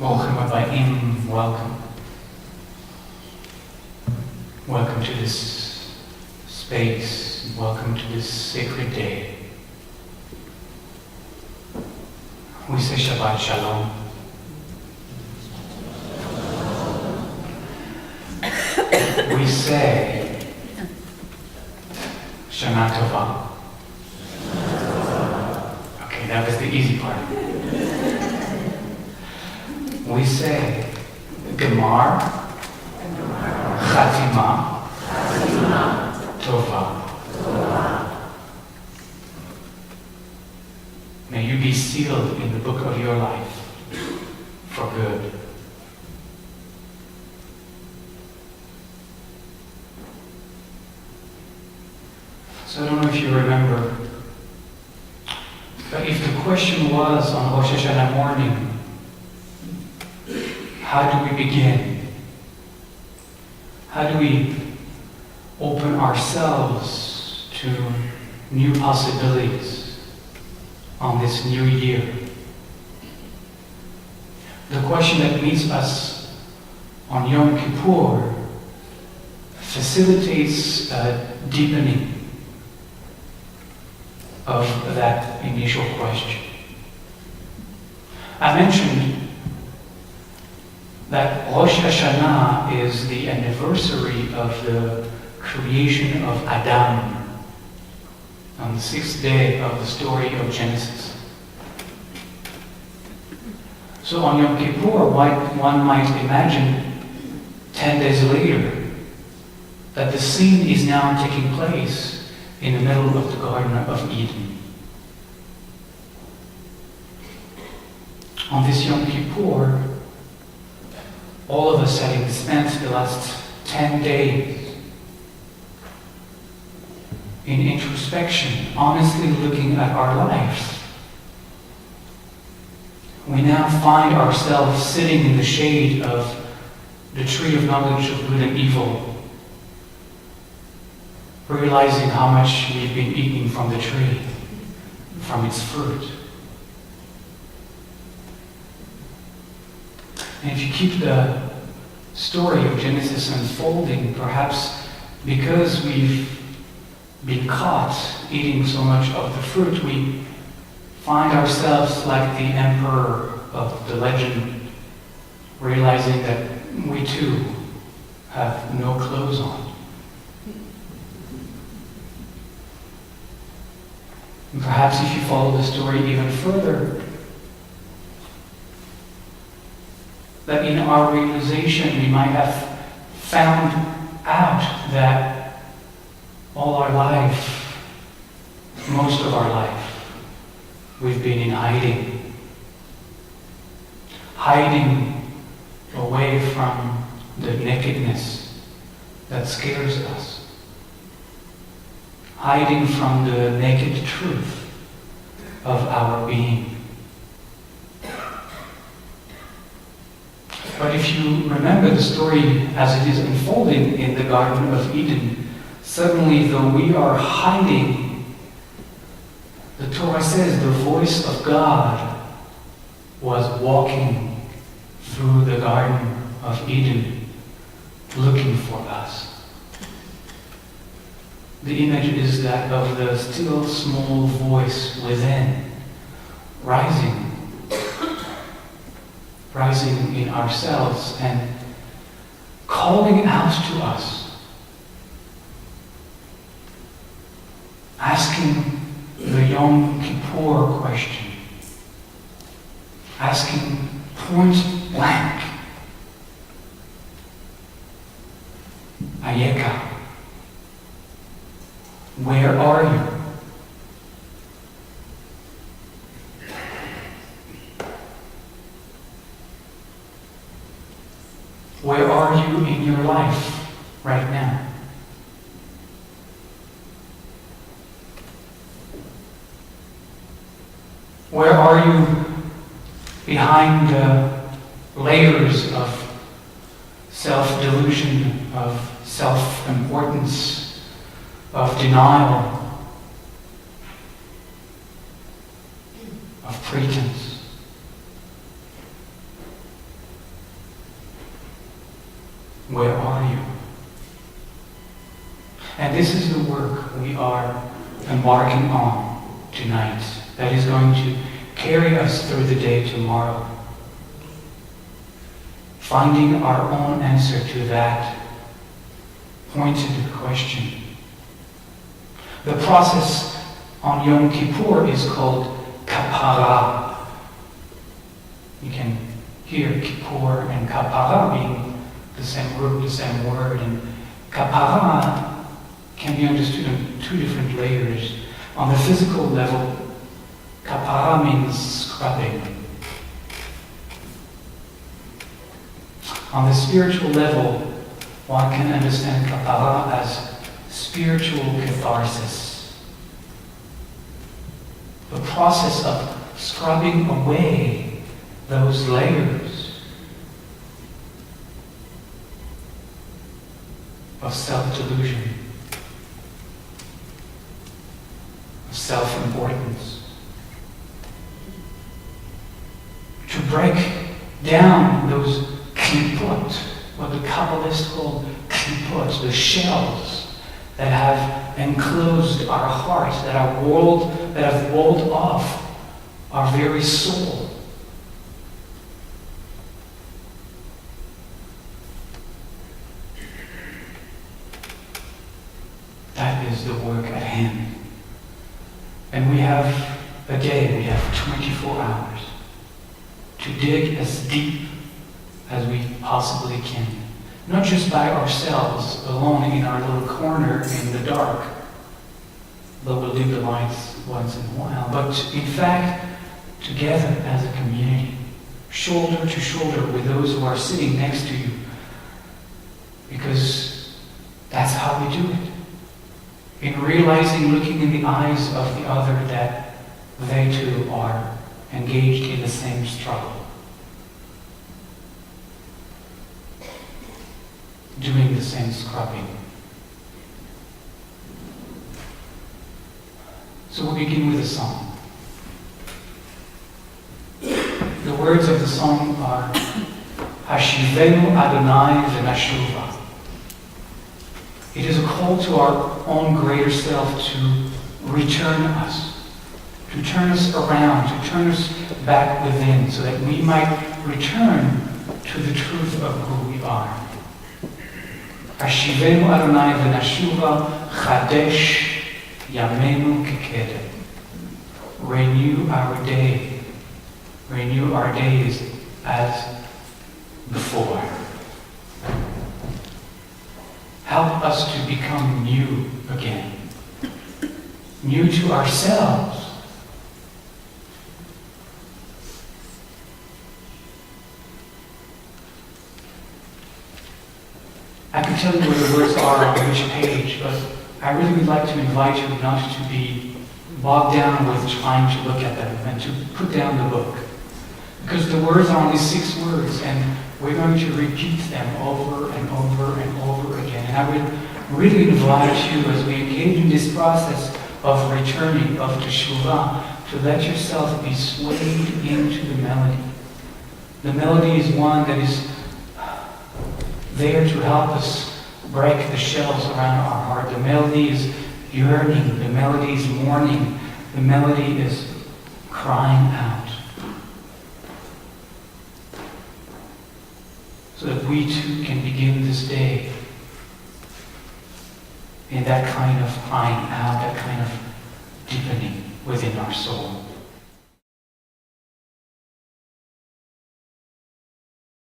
Bruchim Habayim, welcome. Welcome to this space, welcome to this sacred day. We say Shabbat Shalom. We say Shana Tova. Okay, that was the easy part. We say Gemar, Chatima, Tova. May you be sealed in the book of your life for good. So I don't know if you remember, but if the question was on Rosh Hashanah morning, how do we begin? How do we open ourselves to new possibilities on this new year? The question that meets us on Yom Kippur facilitates a deepening of that initial question. I mentioned that Rosh Hashanah is the anniversary of the creation of Adam on the 6th day of the story of Genesis. So on Yom Kippur, one might imagine 10 days later that the scene is now taking place in the middle of the Garden of Eden. On this Yom Kippur, all of us having spent the last 10 days in introspection, honestly looking at our lives, we now find ourselves sitting in the shade of the tree of knowledge of good and evil, realizing how much we've been eating from the tree, from its fruit. And if you keep the story of Genesis unfolding, perhaps because we've been caught eating so much of the fruit, we find ourselves like the emperor of the legend, realizing that we too have no clothes on. And perhaps if you follow the story even further, that in our realization we might have found out that all our life, most of our life, we've been in hiding. Hiding away from the nakedness that scares us. Hiding from the naked truth of our being. But if you remember the story as it is unfolding in the Garden of Eden, suddenly, though we are hiding, the Torah says the voice of God was walking through the Garden of Eden, looking for us. The image is that of the still small voice within, rising in ourselves and calling out to us, asking the Yom Kippur question, asking point blank, Ayeka, where are you? Where are you in your life right now? Where are you behind the layers of self-delusion, of self-importance, of denial, of pretense? where are you? And this is the work we are embarking on tonight that is going to carry us through the day tomorrow. Finding our own answer to that pointed question. The process on Yom Kippur is called kapara. You can hear Kippur and kapara being the same root, the same word, and kapara can be understood in two different layers. On the physical level, kapara means scrubbing. On the spiritual level, one can understand kapara as spiritual catharsis. The process of scrubbing away those layers of self-delusion, of self-importance. To break down those klipot, what the Kabbalists call klipot, the shells that have enclosed our hearts, that have walled off our very soul. That is the work at hand. And we have a day, we have 24 hours to dig as deep as we possibly can. Not just by ourselves, alone in our little corner in the dark, though we'll dim the lights once in a while, but in fact, together as a community, shoulder to shoulder with those who are sitting next to you, because that's how we do it. In realizing, looking in the eyes of the other, that they too are engaged in the same struggle. Doing the same scrubbing. So we'll begin with a song. The words of the song are Hashivenu Adonai v'nashuva. It is a call to our own greater self to return us, to turn us around, to turn us back within, so that we might return to the truth of who we are. Hashivenu Adonai v'nashuva chadesh yamenu kekedem. Renew our day. Renew our days as before. Help us to become new again. New to ourselves. I can tell you where the words are on which page, but I really would like to invite you not to be bogged down with trying to look at them and to put down the book. Because the words are only 6 words, and we're going to repeat them over and over and over again. And I would really invite you, as we engage in this process of returning, of teshuvah, to let yourself be swayed into the melody. The melody is one that is there to help us break the shells around our heart. The melody is yearning. The melody is mourning. The melody is crying out. So that we too can begin this day in that kind of crying out, that kind of deepening within our soul.